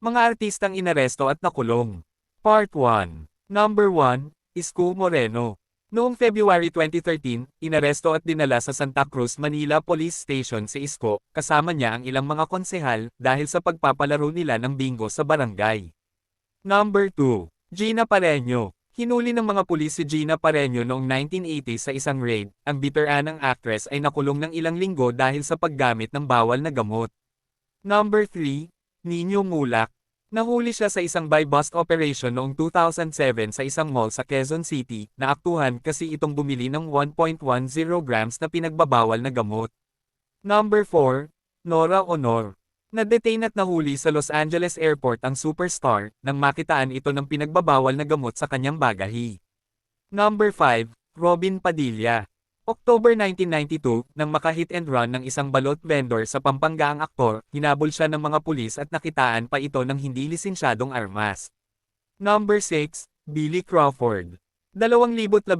Mga artistang inaresto at nakulong. Part 1. Number 1, Isko Moreno. Noong February 2013, inaresto at dinala sa Santa Cruz, Manila Police Station si Isko, kasama niya ang ilang mga konsehal, dahil sa pagpapalaro nila ng bingo sa barangay. Number 2, Gina Pareño. Hinuli ng mga pulis si Gina Pareño noong 1980 sa isang raid. Ang biteranang actress ay nakulong ng ilang linggo dahil sa paggamit ng bawal na gamot. Number 3, Nino Mulak. Nahuli siya sa isang buy-bust operation noong 2007 sa isang mall sa Quezon City, naaktuhan kasi itong bumili ng 1.10 grams na pinagbabawal na gamot. Number 4, Nora Honor. Na-detain at nahuli sa Los Angeles Airport ang superstar, nang makitaan ito ng pinagbabawal na gamot sa kanyang bagahe. Number 5, Robin Padilla. October 1992, nang maka-hit and run ng isang balot vendor sa Pampanga ang aktor, hinabol siya ng mga pulis at nakitaan pa ito ng hindi lisensyadong armas. Number 6, Billy Crawford. 2014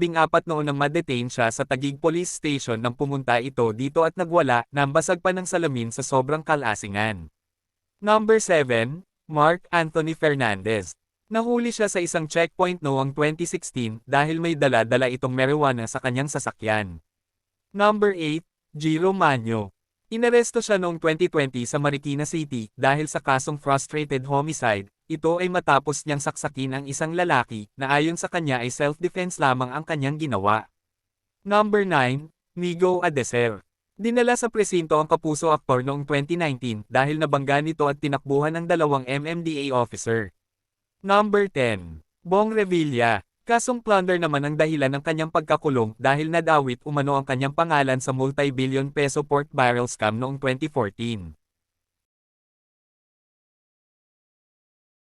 noon nang ma-detain siya sa Taguig Police Station nang pumunta ito dito at nagwala, nambasag pa ng salamin sa sobrang kalasingan. Number 7, Mark Anthony Fernandez. Nahuli siya sa isang checkpoint noong 2016 dahil may dala-dala itong marijuana sa kanyang sasakyan. Number 8, Giro Manyo. Inaresto siya noong 2020 sa Marikina City dahil sa kasong frustrated homicide. Ito ay matapos niyang saksakin ang isang lalaki na ayon sa kanya ay self-defense lamang ang kanyang ginawa. Number 9, Nigo Adeser. Dinala sa presinto ang kapuso aktor noong 2019 dahil nabangga nito at tinakbuhan ng dalawang MMDA officer. Number 10, Bong Revilla. Kasong plunder naman ang dahilan ng kanyang pagkakulong dahil nadawit umano ang kanyang pangalan sa multi-billion peso pork barrel scam noong 2014.